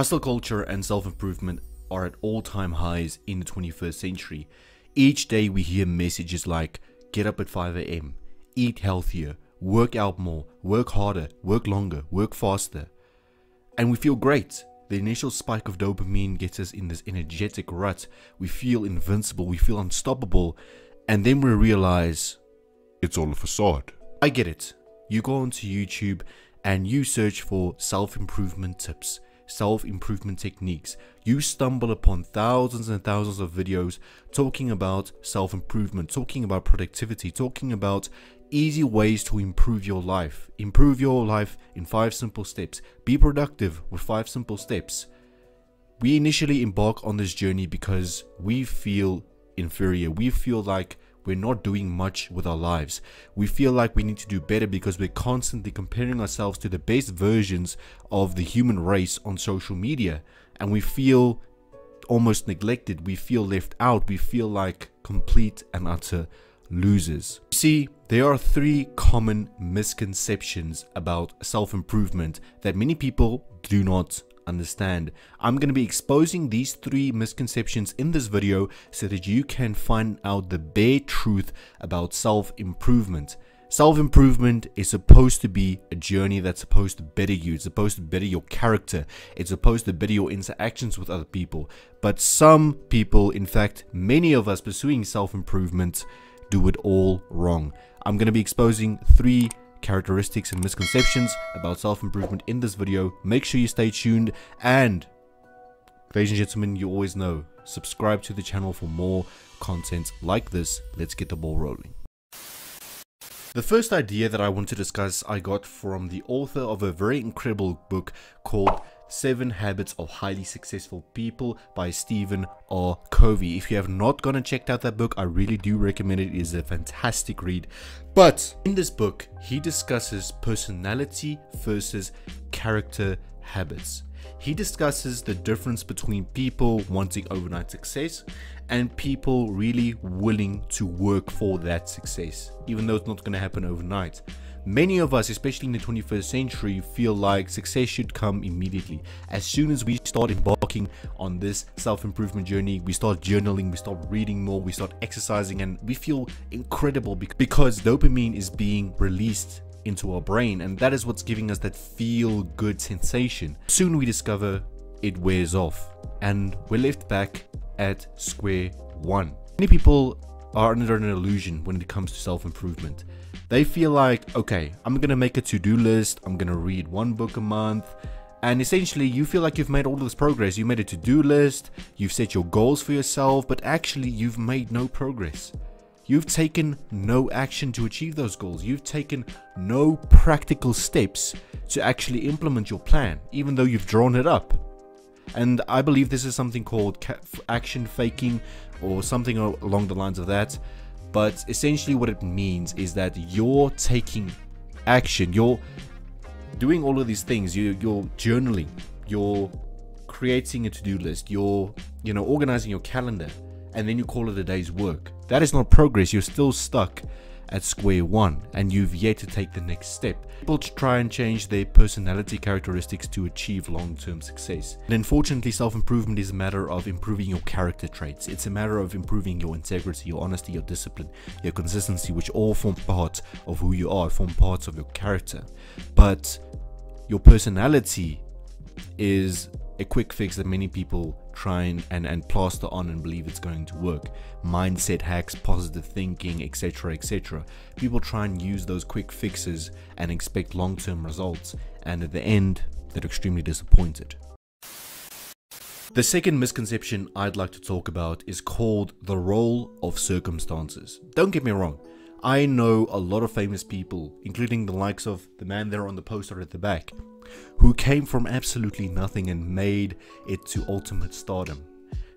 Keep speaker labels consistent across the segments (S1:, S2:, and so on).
S1: Hustle culture and self-improvement are at all-time highs in the 21st century. Each day we hear messages like get up at 5 a.m, eat healthier, work out more, work harder, work longer, work faster. And we feel great. The initial spike of dopamine gets us in this energetic rut. We feel invincible, we feel unstoppable, and then we realize it's all a facade. I get it. You go onto YouTube and you search for self-improvement tips, self-improvement techniques. You stumble upon thousands and thousands of videos talking about self-improvement, talking about productivity, talking about easy ways to improve your life. Improve your life in 5 simple steps. Be productive with 5 simple steps. We initially embark on this journey because we feel inferior. We feel like we're not doing much with our lives. We feel like we need to do better because we're constantly comparing ourselves to the best versions of the human race on social media, and we feel almost neglected. We feel left out. We feel like complete and utter losers. See, there are 3 common misconceptions about self-improvement that many people do not understand. I'm going to be exposing these 3 misconceptions in this video so that you can find out the bare truth about self-improvement. Self-improvement is supposed to be a journey that's supposed to better you. It's supposed to better your character. It's supposed to better your interactions with other people. But some people, in fact, many of us pursuing self-improvement, do it all wrong. I'm going to be exposing 3 characteristics and misconceptions about self-improvement in this video. Make sure you stay tuned, and ladies and gentlemen, you always know, subscribe to the channel for more content like this. Let's get the ball rolling. The first idea that I want to discuss I got from the author of a very incredible book called 7 Habits of Highly Successful People by Stephen R. Covey. If you have not gone and checked out that book, I really do recommend it. It is a fantastic read. But in this book, he discusses personality versus character habits. He discusses the difference between people wanting overnight success and people really willing to work for that success, even though it's not going to happen overnight. Many of us, especially in the 21st century, feel like success should come immediately. As soon as we start embarking on this self-improvement journey, we start journaling, we start reading more, we start exercising, and we feel incredible because dopamine is being released into our brain, and that is what's giving us that feel-good sensation. Soon we discover it wears off, and we're left back at square one. Many people are under an illusion when it comes to self-improvement. They feel like, okay, I'm gonna make a to-do list, I'm gonna read 1 book a month, and essentially you feel like you've made all this progress. You made a to-do list, you've set your goals for yourself, but actually you've made no progress. You've taken no action to achieve those goals. You've taken no practical steps to actually implement your plan, even though you've drawn it up. And I believe this is something called action faking or something along the lines of that. But essentially what it means is that you're taking action. You're doing all of these things. You're journaling. You're creating a to-do list. You're organizing your calendar. And then you call it a day's work. That is not progress. You're still stuck at square one, and you've yet to take the next step. People try and change their personality characteristics to achieve long-term success. And unfortunately, self-improvement is a matter of improving your character traits. It's a matter of improving your integrity, your honesty, your discipline, your consistency, which all form parts of who you are, form parts of your character. But your personality is a quick fix that many people try and plaster on and believe it's going to work. Mindset hacks, positive thinking, etc, etc. People try and use those quick fixes and expect long-term results, and at the end they're extremely disappointed. The second misconception I'd like to talk about is called the role of circumstances. Don't get me wrong, I know a lot of famous people, including the likes of the man there on the poster at the back, who came from absolutely nothing and made it to ultimate stardom.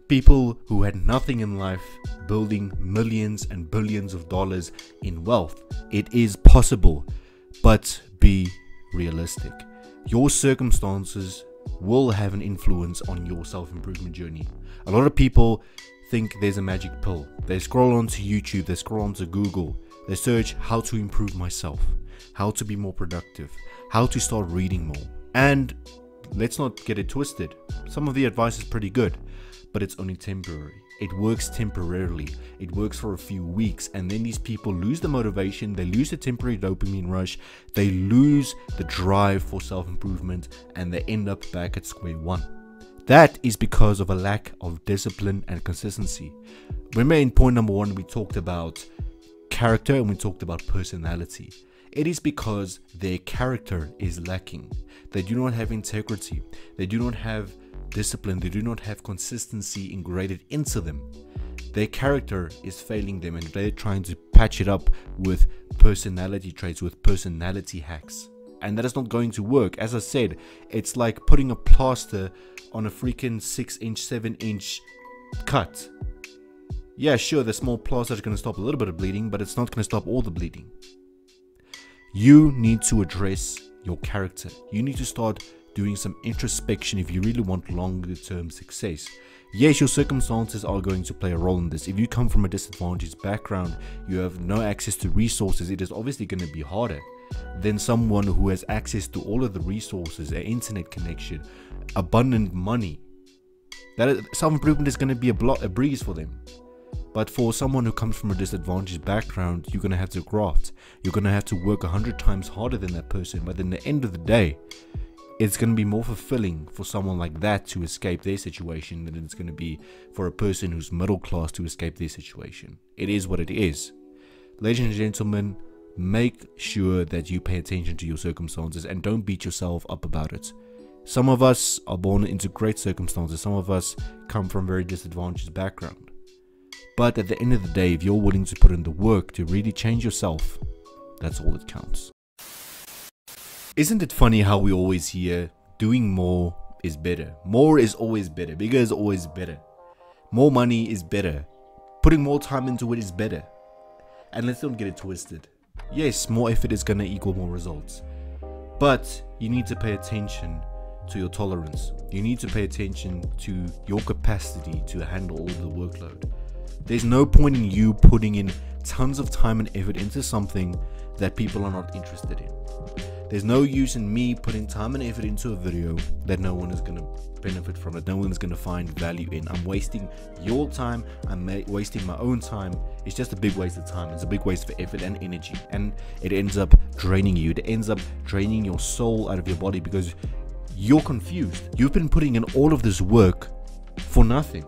S1: People who had nothing in life building millions and billions of dollars in wealth. It is possible, but be realistic. Your circumstances will have an influence on your self-improvement journey. A lot of people think there's a magic pill. They scroll onto YouTube, they scroll onto Google, they search how to improve myself, how to be more productive, how to start reading more. And let's not get it twisted. Some of the advice is pretty good, but it's only temporary. It works temporarily. It works for a few weeks, and then these people lose the motivation, they lose the temporary dopamine rush, they lose the drive for self-improvement, and they end up back at square one. That is because of a lack of discipline and consistency. Remember in point number 1, we talked about character and we talked about personality. It is because their character is lacking. They do not have integrity. They do not have discipline. They do not have consistency integrated into them. Their character is failing them, and they're trying to patch it up with personality traits, with personality hacks. And that is not going to work. As I said, it's like putting a plaster on a freaking 6-inch, 7-inch cut. Yeah, sure, the small plaster is going to stop a little bit of bleeding, but it's not going to stop all the bleeding. You need to address your character. You need to start doing some introspection if you really want longer term success. Yes, your circumstances are going to play a role in this. If you come from a disadvantaged background, you have no access to resources, it is obviously going to be harder than someone who has access to all of the resources, an internet connection, abundant money. That self-improvement is going to be a breeze for them. But for someone who comes from a disadvantaged background, you're going to have to graft. You're going to have to work 100 times harder than that person. But in the end of the day, it's going to be more fulfilling for someone like that to escape their situation than it's going to be for a person who's middle class to escape their situation. It is what it is. Ladies and gentlemen, make sure that you pay attention to your circumstances and don't beat yourself up about it. Some of us are born into great circumstances. Some of us come from very disadvantaged background. But at the end of the day, if you're willing to put in the work to really change yourself, that's all that counts. Isn't it funny how we always hear doing more is better? More is always better. Bigger is always better. More money is better. Putting more time into it is better. And let's not get it twisted. Yes, more effort is going to equal more results. But you need to pay attention to your tolerance. You need to pay attention to your capacity to handle all the workload. There's no point in you putting in tons of time and effort into something that people are not interested in. There's no use in me putting time and effort into a video that no one is going to benefit from, that no one is going to find value in. I'm wasting your time, I'm wasting my own time. It's just a big waste of time. It's a big waste of effort and energy, and it ends up draining you. It ends up draining your soul out of your body because you're confused. You've been putting in all of this work for nothing.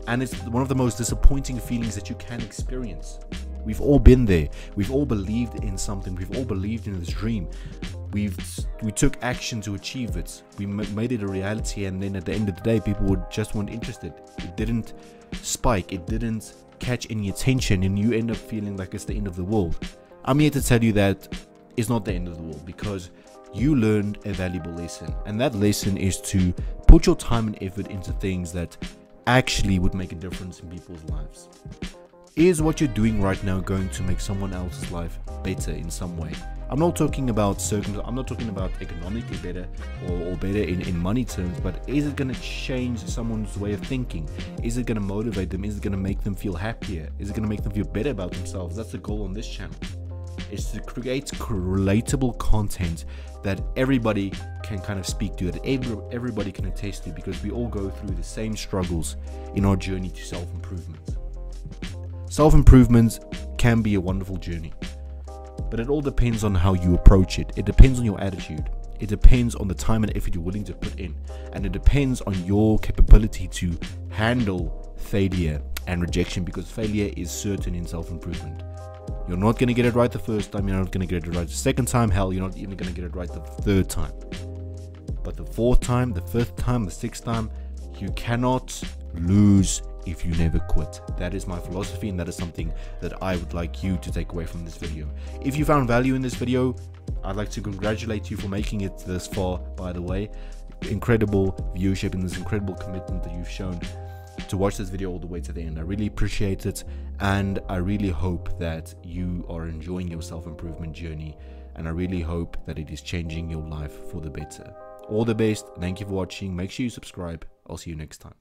S1: And it's one of the most disappointing feelings that you can experience. We've all been there. We've all believed in something. We've all believed in this dream. We took action to achieve it. We made it a reality, and then at the end of the day, people just weren't interested. It didn't spike. It didn't catch any attention, and you end up feeling like it's the end of the world. I'm here to tell you that it's not the end of the world, because you learned a valuable lesson, and that lesson is to put your time and effort into things that actually would make a difference in people's lives. Is what you're doing right now going to make someone else's life better in some way? I'm not talking about I'm not talking about economically better or better in money terms, but is it going to change someone's way of thinking? Is it going to motivate them? Is it going to make them feel happier? Is it going to make them feel better about themselves? That's the goal on this channel. Is to create relatable content that everybody can kind of speak to, that everybody can attest to, because we all go through the same struggles in our journey to self-improvement. Self-improvement can be a wonderful journey, but it all depends on how you approach it. It depends on your attitude. It depends on the time and effort you're willing to put in, and it depends on your capability to handle failure and rejection, because failure is certain in self-improvement. You're not going to get it right the first time. You're not going to get it right the second time. Hell, you're not even going to get it right the third time. But the fourth time, the fifth time, the sixth time, you cannot lose if you never quit. That is my philosophy, and that is something that I would like you to take away from this video. If you found value in this video, I'd like to congratulate you for making it this far, by the way. Incredible viewership and this incredible commitment that you've shown to watch this video all the way to the end. I really appreciate it, and I really hope that you are enjoying your self-improvement journey, and I really hope that it is changing your life for the better. All the best. Thank you for watching. Make sure you subscribe. I'll see you next time.